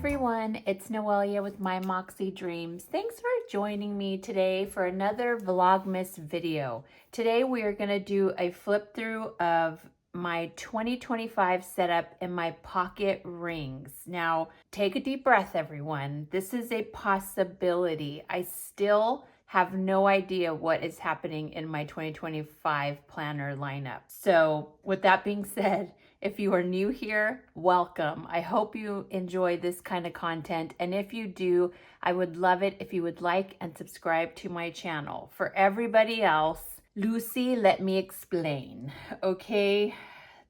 everyone, it's Noelia with My Moxie Dreams. Thanks for joining me today for another Vlogmas video. Today we are going to do a flip through of my 2025 setup in my pocket rings. Now, take a deep breath, everyone. This is a possibility. I still have no idea what is happening in my 2025 planner lineup. So with that being said, if you are new here, welcome. I hope you enjoy this kind of content. And if you do, I would love it if you would like and subscribe to my channel. For everybody else, Lucy, let me explain. Okay,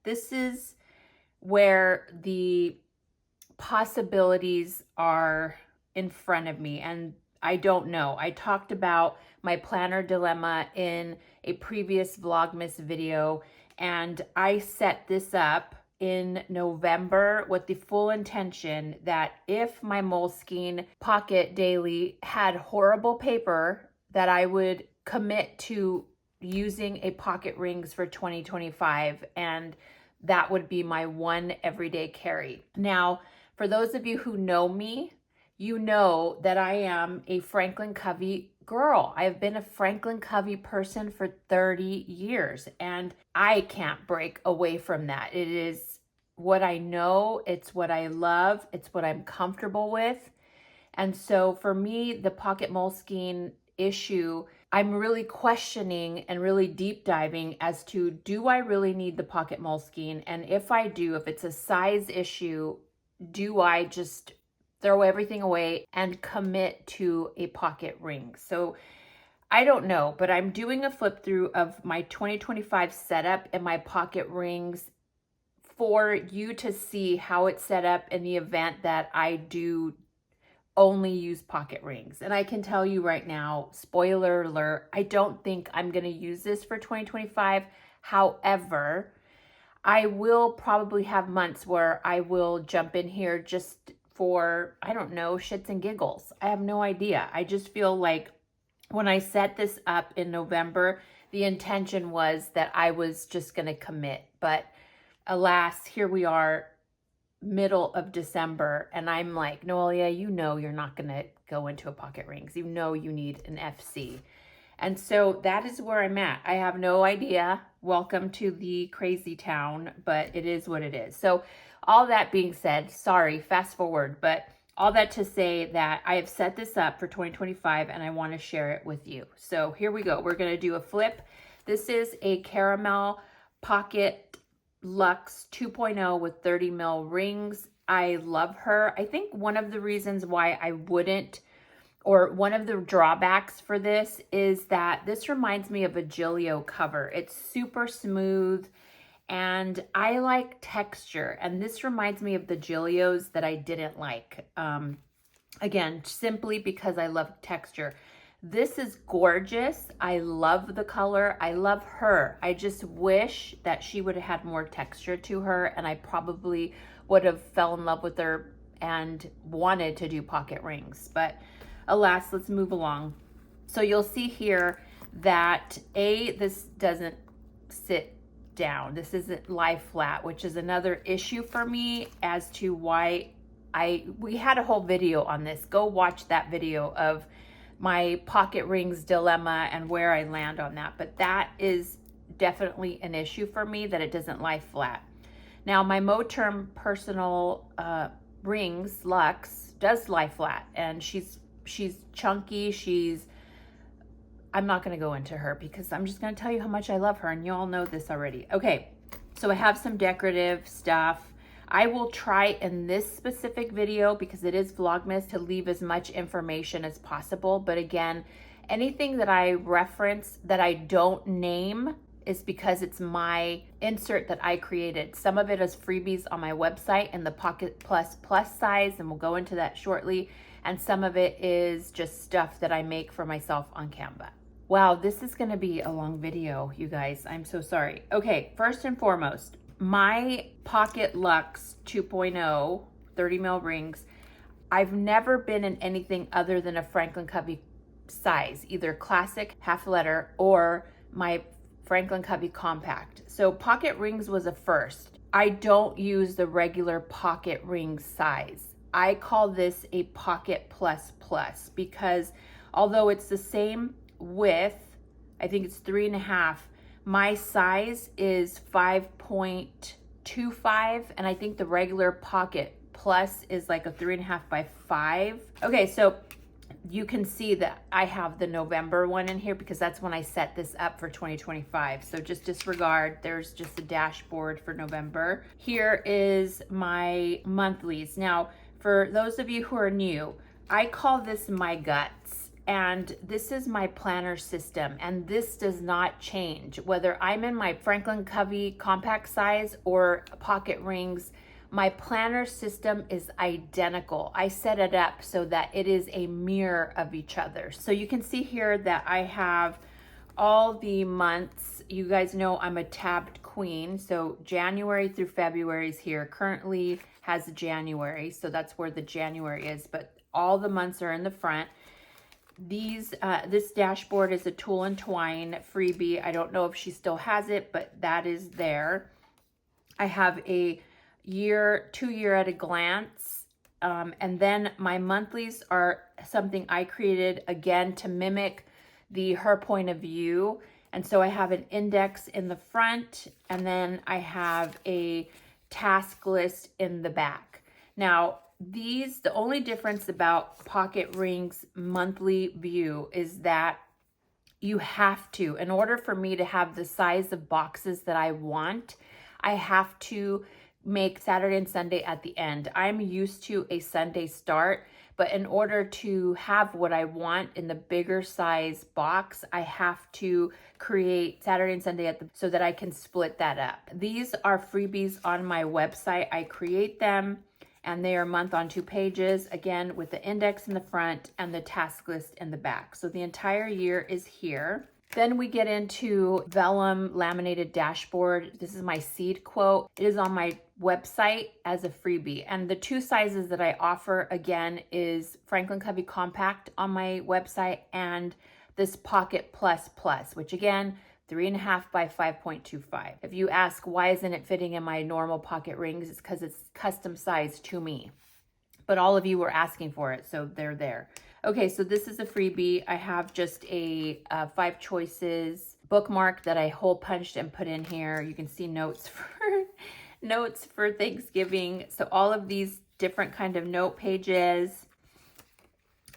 this is where the possibilities are in front of me. And I don't know. I talked about my planner dilemma in a previous Vlogmas video. And I set this up in November with the full intention that if my Moleskine Pocket Daily had horrible paper, that I would commit to using a pocket rings for 2025, and that would be my one everyday carry. Now, for those of you who know me, you know that I am a Franklin Covey girl. I've been a Franklin Covey person for 30 years and I can't break away from that. It is what I know, it's what I love, it's what I'm comfortable with. And so for me, the pocket Moleskine issue, I'm really questioning and really deep diving as to, do I really need the pocket Moleskine? And if I do, if it's a size issue, do I just throw everything away and commit to a pocket ring? So I don't know, but I'm doing a flip through of my 2025 setup and my pocket rings for you to see how it's set up in the event that I do only use pocket rings. And I can tell you right now, spoiler alert, I don't think I'm going to use this for 2025. However, I will probably have months where I will jump in here just for, I don't know, shits and giggles. I have no idea. I just feel like when I set this up in November, the intention was that I was just going to commit. But alas, here we are, middle of December, and I'm like, Noelia, you know you're not going to go into a pocket rings. You know you need an FC. And so that is where I'm at. I have no idea. Welcome to the crazy town, but it is what it is. So all that being said, sorry, fast forward, but all that to say that I have set this up for 2025 and I want to share it with you. So here we go. We're going to do a flip. This is a CARMEL Pocket LUXE 2.0 with 30 mil rings. I love her. I think one of the reasons why I wouldn't, or one of the drawbacks for this, is that this reminds me of a Giglio cover. It's super smooth and I like texture, and this reminds me of the Giglios that I didn't like. Again, simply because I love texture. This is gorgeous. I love the color. I love her. I just wish that she would have had more texture to her, and I probably would have fell in love with her and wanted to do pocket rings. But alas, let's move along. So you'll see here that this doesn't sit down. This isn't lie flat, which is another issue for me as to why we had a whole video on this. Go watch that video of my pocket rings dilemma and where I land on that. But that is definitely an issue for me, that it doesn't lie flat. Now my MOTERM personal rings LUXE does lie flat, and she's chunky. I'm not going to go into her because I'm just going to tell you how much I love her, and you all know this already. Okay, so I have some decorative stuff. I will try in this specific video, because it is Vlogmas, to leave as much information as possible. But again, anything that I reference that I don't name is because it's my insert that I created. Some of it is freebies on my website in the Pocket Plus size, and we'll go into that shortly. And some of it is just stuff that I make for myself on Canva. Wow, this is gonna be a long video, you guys. I'm so sorry. Okay, first and foremost, my Pocket LUXE 2.0 30 mil rings, I've never been in anything other than a Franklin Covey size, either classic, half letter, or my Franklin Covey compact. So pocket rings was a first. I don't use the regular pocket ring size. I call this a Pocket Plus Plus because although it's the same width, I think it's 3.5, my size is 5.25, and I think the regular Pocket Plus is like a 3.5 by 5. Okay, so you can see that I have the November one in here because that's when I set this up for 2025. So just disregard, there's just a dashboard for November. Here is my monthlies. Now, for those of you who are new, I call this my guts. And this is my planner system, and this does not change. Whether I'm in my Franklin Covey compact size or pocket rings, my planner system is identical. I set it up so that it is a mirror of each other. So you can see here that I have all the months. You guys know I'm a tabbed queen, so January through February is here. Currently has January, so that's where the January is, but all the months are in the front. This dashboard is a Tule and Twine freebie. I don't know if she still has it, but that is there. I have a 2-year at a glance. And then my monthlies are something I created again to mimic her point of view. And so I have an index in the front, and then I have a task list in the back. Now, the only difference about Pocket Rings monthly view is that you have to, in order for me to have the size of boxes that I want, I have to make Saturday and Sunday at the end. I'm used to a Sunday start, but in order to have what I want in the bigger size box, I have to create Saturday and Sunday so that I can split that up. These are freebies on my website. I create them, and they are month on 2 pages, again, with the index in the front and the task list in the back. So the entire year is here. Then we get into vellum laminated dashboard. This is my seed quote. It is on my website as a freebie. And the 2 sizes that I offer, again, is Franklin Covey Compact on my website and this Pocket Plus Plus, which again, 3.5 by 5.25. If you ask why isn't it fitting in my normal pocket rings, it's because it's custom sized to me. But all of you were asking for it, so they're there. Okay, so this is a freebie. I have just a 5 choices bookmark that I hole punched and put in here. You can see notes for Thanksgiving. So all of these different kind of note pages,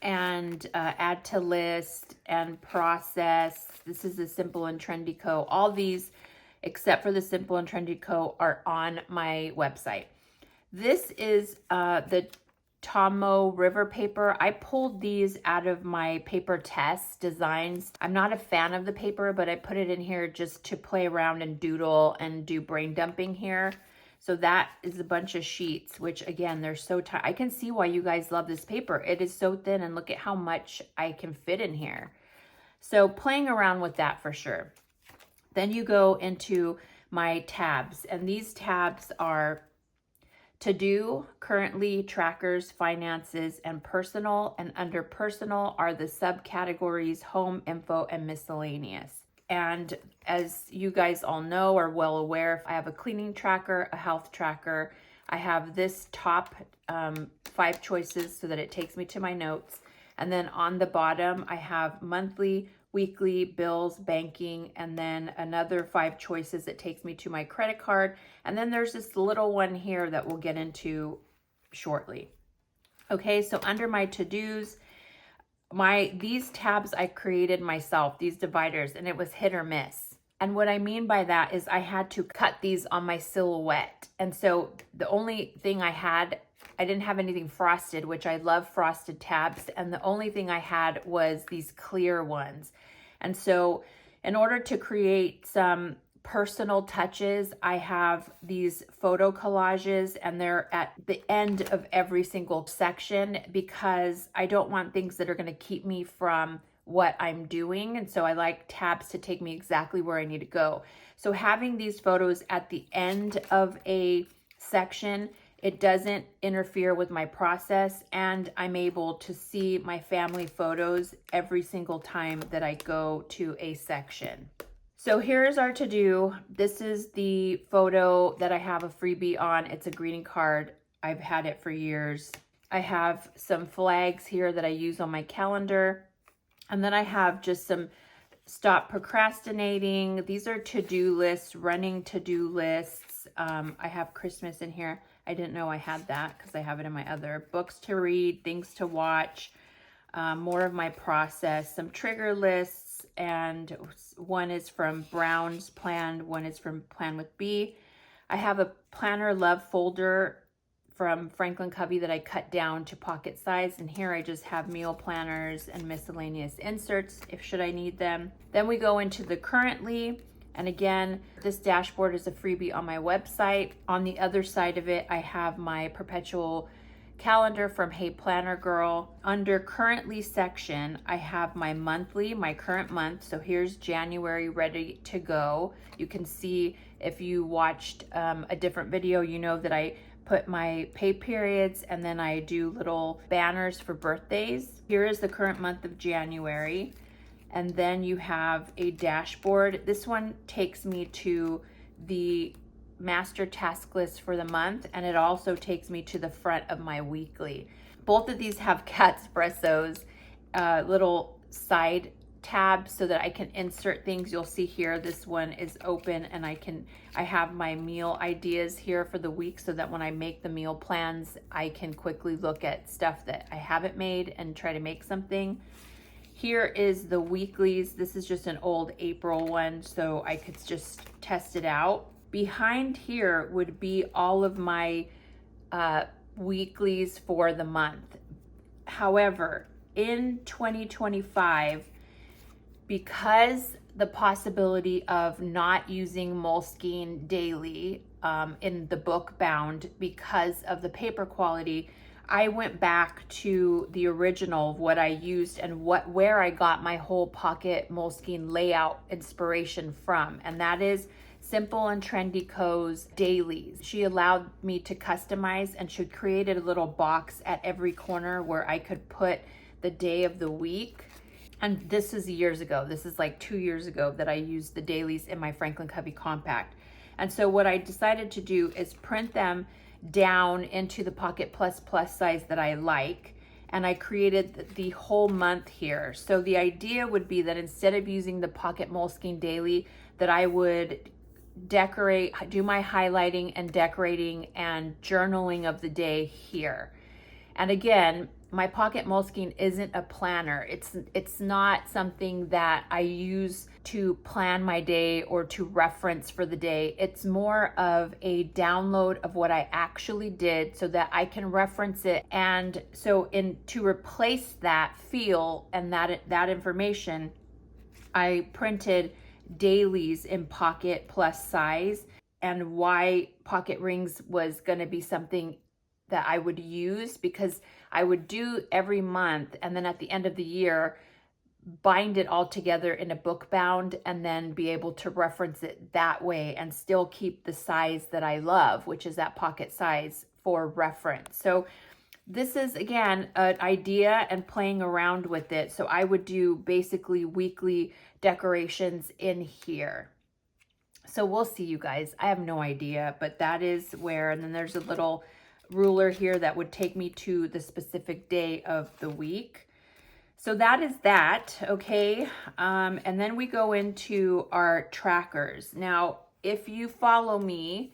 and add to list and process. This is the Simple and Trendy Co. All these, except for the Simple and Trendy Co., are on my website. This is the Tomo River paper. I pulled these out of my paper test designs. I'm not a fan of the paper, but I put it in here just to play around and doodle and do brain dumping here. So that is a bunch of sheets, which again, they're so tight. I can see why you guys love this paper. It is so thin, and look at how much I can fit in here. So playing around with that for sure. Then you go into my tabs, and these tabs are to-do, currently, trackers, finances, and personal. And under personal are the subcategories home, info, and miscellaneous. And as you guys all know, are well aware, I have a cleaning tracker, a health tracker. I have this top 5 choices so that it takes me to my notes. And then on the bottom, I have monthly, weekly, bills, banking, and then another 5 choices that takes me to my credit card. And then there's this little one here that we'll get into shortly. Okay, so under my to-dos, these tabs I created myself, these dividers, and it was hit or miss. And what I mean by that is I had to cut these on my Silhouette. And so the only thing I didn't have anything frosted, which I love frosted tabs. And the only thing I had was these clear ones. And so in order to create some personal touches, I have these photo collages, and they're at the end of every single section because I don't want things that are going to keep me from what I'm doing. And so I like tabs to take me exactly where I need to go. So having these photos at the end of a section, it doesn't interfere with my process, and I'm able to see my family photos every single time that I go to a section. So here's our to-do. This is the photo that I have a freebie on. It's a greeting card. I've had it for years. I have some flags here that I use on my calendar. And then I have just some stop procrastinating. These are to-do lists, running to-do lists. I have Christmas in here. I didn't know I had that because I have it in my other books to read, things to watch, more of my process, some trigger lists, and one is from Brown's Plan, one is from Plan with B. I have a planner love folder from Franklin Covey that I cut down to pocket size, and here I just have meal planners and miscellaneous inserts if should I need them. Then we go into the currently, and again, this dashboard is a freebie on my website. On the other side of it, I have my Perpetual calendar from Hey Planner Girl. Under currently section, I have my monthly, my current month. So here's January ready to go. You can see if you watched a different video, you know that I put my pay periods and then I do little banners for birthdays. Here is the current month of January. And then you have a dashboard. This one takes me to the master task list for the month, and it also takes me to the front of my weekly. Both of these have Catspresso's little side tabs so that I can insert things. You'll see here this one is open, and I have my meal ideas here for the week so that when I make the meal plans, I can quickly look at stuff that I haven't made and try to make something. Here is the weeklies. This is just an old April one, so I could just test it out. Behind here would be all of my weeklies for the month. However, in 2025, because the possibility of not using Moleskine daily in the book bound because of the paper quality, I went back to the original of what I used and where I got my whole pocket Moleskine layout inspiration from, and that is Simple and Trendy Co's dailies. She allowed me to customize, and she created a little box at every corner where I could put the day of the week. And this is years ago. This is like 2 years ago that I used the dailies in my Franklin Covey compact. And so what I decided to do is print them down into the Pocket Plus Plus size that I like, and I created the whole month here. So the idea would be that instead of using the Pocket Moleskine daily, that I would do my highlighting and decorating and journaling of the day here. And again, my Pocket Moleskine isn't a planner. It's not something that I use to plan my day or to reference for the day. It's more of a download of what I actually did so that I can reference it. And so to replace that feel and that information, I printed dailies in Pocket Plus size, and why pocket rings was going to be something that I would use, because I would do every month and then at the end of the year bind it all together in a book bound and then be able to reference it that way and still keep the size that I love, which is that pocket size for reference. So this is, again, an idea and playing around with it. So I would do basically weekly decorations in here. So we'll see, you guys. I have no idea, but that is where, and then there's a little ruler here that would take me to the specific day of the week. So that is that, okay? And then we go into our trackers. Now, if you follow me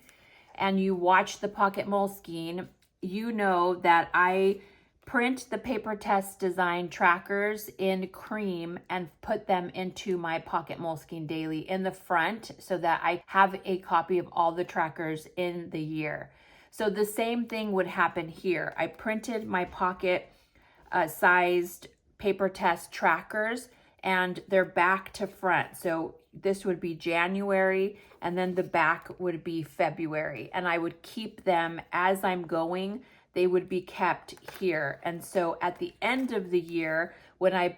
and you watch the Pocket Moleskine, you know that I print the Paper Test Design trackers in cream and put them into my Pocket Moleskine daily in the front so that I have a copy of all the trackers in the year. So the same thing would happen here. I printed my pocket sized Paper Test trackers, and they're back to front. So this would be January, and then the back would be February. And I would keep them as I'm going. They would be kept here. And so at the end of the year, when I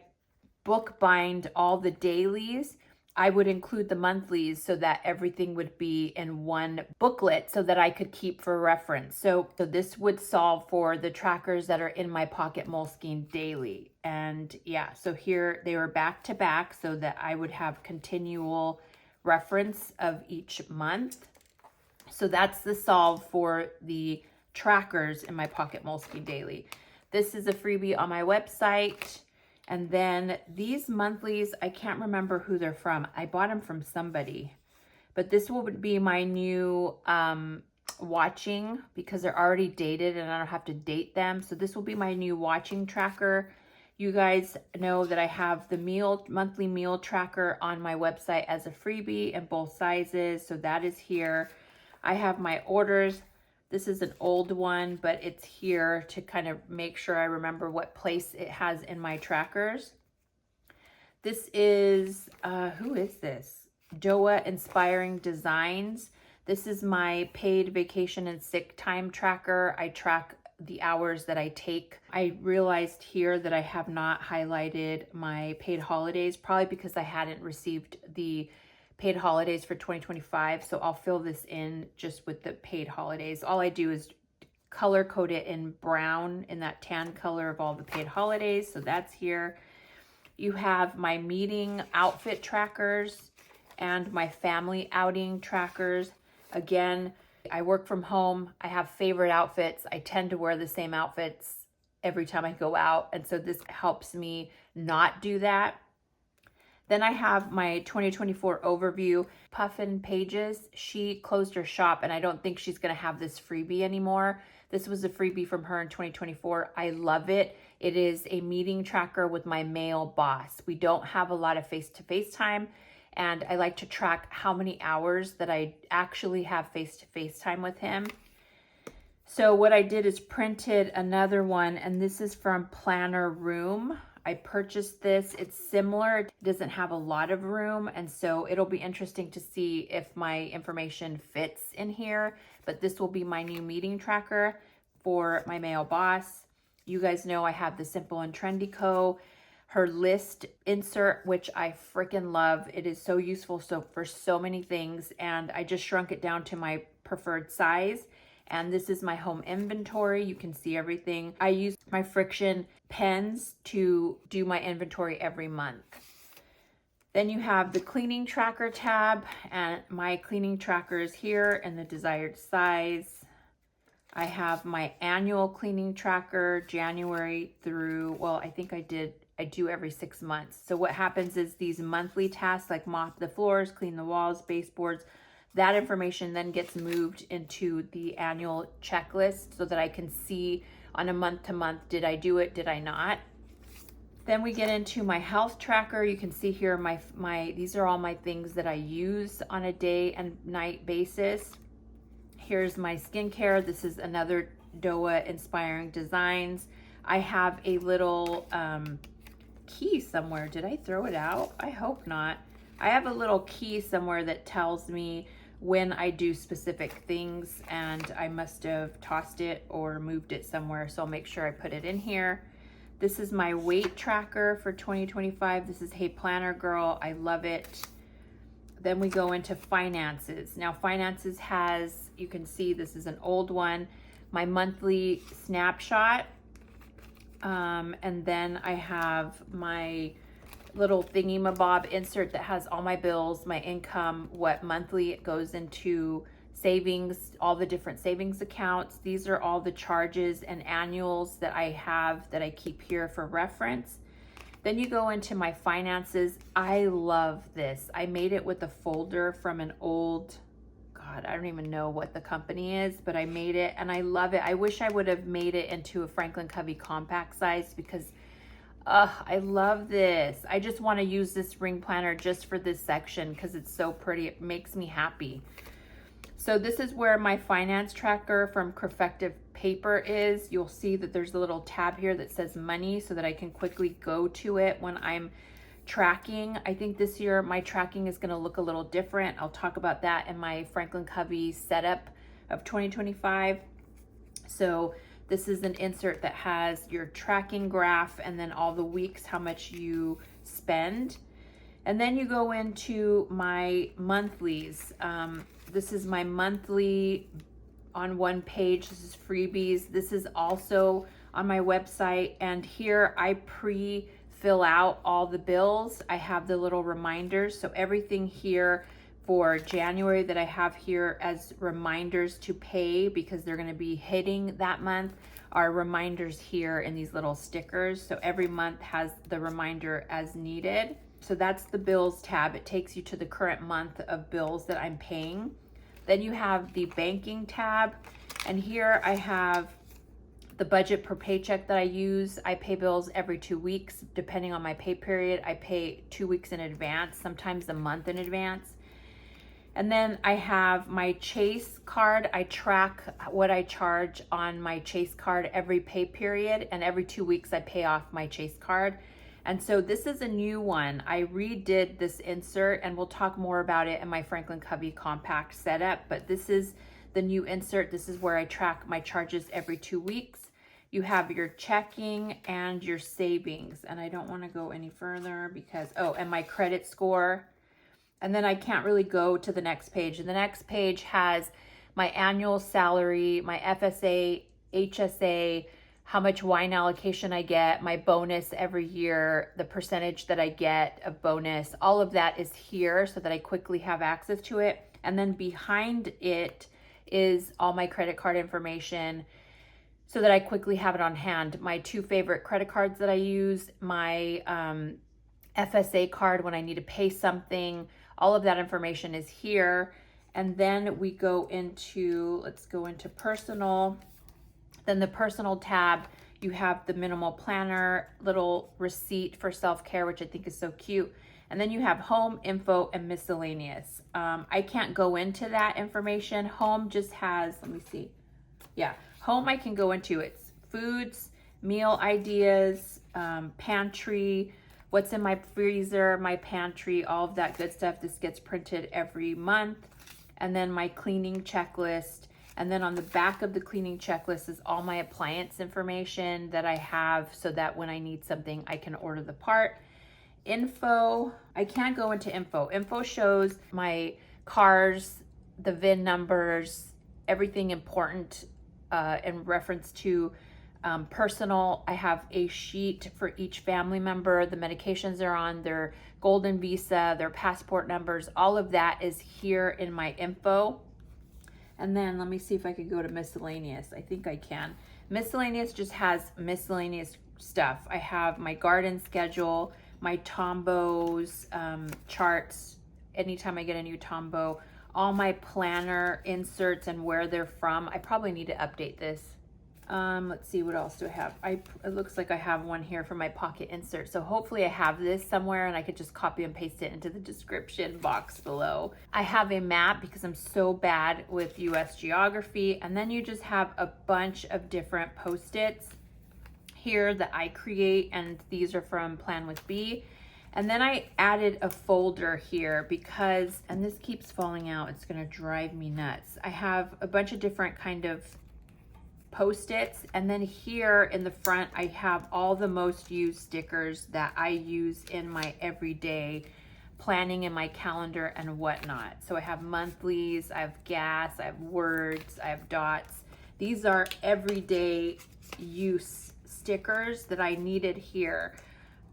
book bind all the dailies, I would include the monthlies so that everything would be in one booklet so that I could keep for reference. So this would solve for the trackers that are in my Pocket Moleskine daily. And yeah, so here they were back to back so that I would have continual reference of each month. So that's the solve for the trackers in my Pocket Moleskine daily. This is a freebie on my website. And then these monthlies, I can't remember who they're from. I bought them from somebody. But this will be my new watching, because they're already dated and I don't have to date them. So this will be my new watching tracker. You guys know that I have the monthly meal tracker on my website as a freebie in both sizes. So that is here. I have my orders. This is an old one, but it's here to kind of make sure I remember what place it has in my trackers. This is, who is this? Doa Inspiring Designs. This is my paid vacation and sick time tracker. I track the hours that I take. I realized here that I have not highlighted my paid holidays, probably because I hadn't received the paid holidays for 2025. So I'll fill this in just with the paid holidays. All I do is color code it in brown, in that tan color of all the paid holidays. So that's here. You have my meeting outfit trackers and my family outing trackers. Again, I work from home. I have favorite outfits. I tend to wear the same outfits every time I go out. And so this helps me not do that. Then I have my 2024 overview. Puffin Pages, she closed her shop and I don't think she's gonna have this freebie anymore. This was a freebie from her in 2024. I love it. It is a meeting tracker with my male boss. We don't have a lot of face-to-face time, and I like to track how many hours that I actually have face-to-face time with him. So what I did is printed another one, and this is from Planner Room. I purchased this. It's similar. It doesn't have a lot of room, and so it'll be interesting to see if my information fits in here. But this will be my new meeting tracker for my male boss. You guys know I have the Simple and Trendy Co. Her list insert, which I freaking love. It is so useful for so many things, and I just shrunk it down to my preferred size. And this is my home inventory. You can see everything. I use my Friction pens to do my inventory every month. Then you have the cleaning tracker tab, and my cleaning tracker is here in the desired size. I have my annual cleaning tracker, January through, well, I think I do every 6 months. So what happens is these monthly tasks like mop the floors, clean the walls, baseboards, that information then gets moved into the annual checklist so that I can see on a month to month, did I do it, did I not? Then we get into my health tracker. You can see here these are all my things that I use on a day and night basis. Here's my skincare. This is another Doa Inspiring Designs. I have a little key somewhere. Did I throw it out? I hope not. I have a little key somewhere that tells me when I do specific things, and I must have tossed it or moved it somewhere, so I'll make sure I put it in here. This is my weight tracker for 2025. This is Hey Planner Girl. I love it. Then we go into finances. Now finances has, you can see this is an old one, my monthly snapshot. And then I have my little thingy-mabob insert that has all my bills, my income, what monthly it goes into savings, all the different savings accounts. These are all the charges and annuals that I have that I keep here for reference. Then you go into my finances. I love this. I made it with a folder from an old, God, I don't even know what the company is, but I made it and I love it. I wish I would have made it into a Franklin Covey compact size because I love this. I just want to use this ring planner just for this section because it's so pretty. It makes me happy. So this is where my finance tracker from Crefective Paper is. You'll see that there's a little tab here that says money so that I can quickly go to it when I'm tracking. I think this year my tracking is going to look a little different. I'll talk about that in my Franklin Covey setup of 2025. So this is an insert that has your tracking graph and then all the weeks, how much you spend. And then you go into my monthlies. This is my monthly on one page. This is freebies. This is also on my website. And here I pre-fill out all the bills. I have the little reminders. So everything here for January that I have here as reminders to pay because they're going to be hitting that month are reminders here in these little stickers. So every month has the reminder as needed. So that's the bills tab. It takes you to the current month of bills that I'm paying. Then you have the banking tab, and here I have the budget per paycheck that I use. I pay bills every 2 weeks. Depending on my pay period, I pay 2 weeks in advance, sometimes a month in advance. And then I have my Chase card. I track what I charge on my Chase card every pay period, and every 2 weeks I pay off my Chase card. And so this is a new one. I redid this insert, and we'll talk more about it in my Franklin Covey compact setup, but this is the new insert. This is where I track my charges every 2 weeks. You have your checking and your savings, and I don't want to go any further because, oh, and my credit score. And then I can't really go to the next page. And the next page has my annual salary, my FSA, HSA, how much wine allocation I get, my bonus every year, the percentage that I get of bonus. All of that is here so that I quickly have access to it. And then behind it is all my credit card information so that I quickly have it on hand. My 2 favorite credit cards that I use, my FSA card when I need to pay something, all of that information is here. And then we go into, let's go into personal. Then the personal tab, you have the minimal planner, little receipt for self-care, which I think is so cute. And then you have home, info, and miscellaneous. I can't go into that information. Home just has, let me see. Yeah, home I can go into. It's foods, meal ideas, pantry, what's in my freezer, my pantry, all of that good stuff. This gets printed every month. And then my cleaning checklist. And then on the back of the cleaning checklist is all my appliance information that I have so that when I need something, I can order the part. Info, I can't go into info. Info shows my cars, the VIN numbers, everything important in reference to personal. I have a sheet for each family member, the medications they're on, their golden visa, their passport numbers, all of that is here in my info. And then let me see if I can go to miscellaneous. I think I can. Miscellaneous just has miscellaneous stuff. I have my garden schedule, my Tombos charts, anytime I get a new Tombow, all my planner inserts and where they're from. I probably need to update this. Let's see, what else do I have? It looks like I have one here for my pocket insert. So hopefully I have this somewhere and I could just copy and paste it into the description box below. I have a map because I'm so bad with US geography. And then you just have a bunch of different Post-its here that I create, and these are from Plan with B. And then I added a folder here because, and this keeps falling out, it's gonna drive me nuts. I have a bunch of different kind of Post-its, and then here in the front I have all the most used stickers that I use in my everyday planning in my calendar and whatnot. So I have monthlies, I have gas, I have words, I have dots. These are everyday use stickers that I needed here.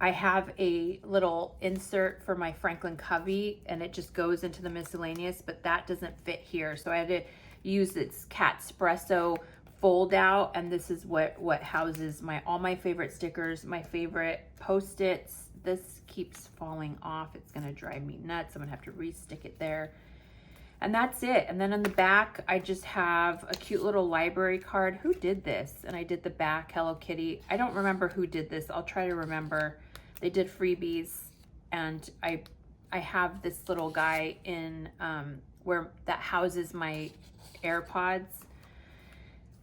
I have a little insert for my Franklin Covey and it just goes into the miscellaneous, but that doesn't fit here. So I had to use its Catspresso fold out, and this is what houses all my favorite stickers, my favorite Post-its. This keeps falling off. It's gonna drive me nuts. I'm gonna have to re-stick it there. And that's it. And then on the back, I just have a cute little library card. Who did this? And I did the back, Hello Kitty. I don't remember who did this. I'll try to remember. They did Freebies, and I have this little guy in where that houses my AirPods.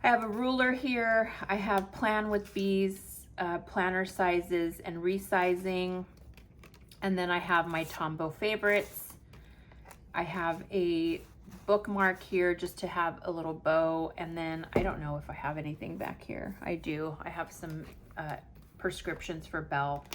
I have a ruler here. I have Plan with Bees, planner sizes and resizing. And then I have my Tombow favorites. I have a bookmark here just to have a little bow. And then I don't know if I have anything back here. I do. I have some prescriptions for Belle.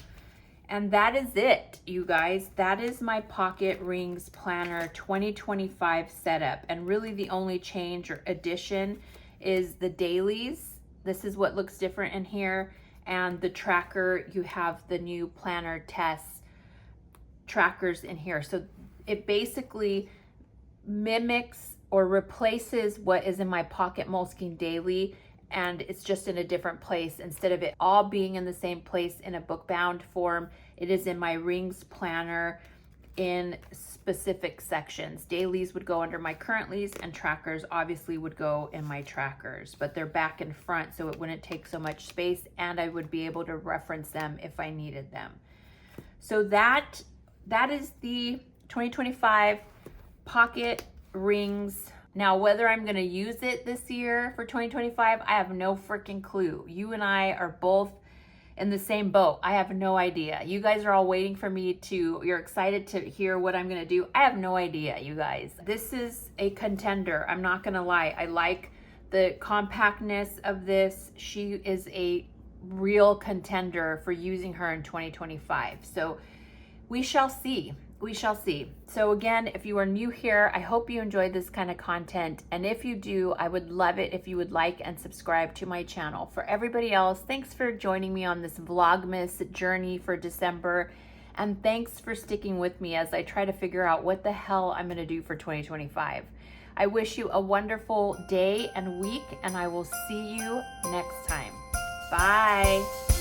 And that is it, you guys. That is my Pocket Rings Planner 2025 setup. And really the only change or addition is the dailies. This is what looks different in here. And the tracker, you have the new planner tests trackers in here. So it basically mimics or replaces what is in my Pocket Moleskine Daily, and it's just in a different place. Instead of it all being in the same place in a book bound form, it is in my Rings planner in specific sections. Dailies would go under my currentlies, and trackers obviously would go in my trackers, but they're back and front so it wouldn't take so much space, and I would be able to reference them if I needed them. So that is the 2025 Pocket Rings. Now, whether I'm going to use it this year for 2025, I have no freaking clue. You and I are both in the same boat. I have no idea. You guys are all waiting for me to, you're excited to hear what I'm going to do. I have no idea, you guys. This is a contender. I'm not going to lie. I like the compactness of this. She is a real contender for using her in 2025. So we shall see. We shall see. So again, if you are new here, I hope you enjoyed this kind of content. And if you do, I would love it if you would like and subscribe to my channel. For everybody else, thanks for joining me on this Vlogmas journey for December. And thanks for sticking with me as I try to figure out what the hell I'm going to do for 2025. I wish you a wonderful day and week, and I will see you next time. Bye.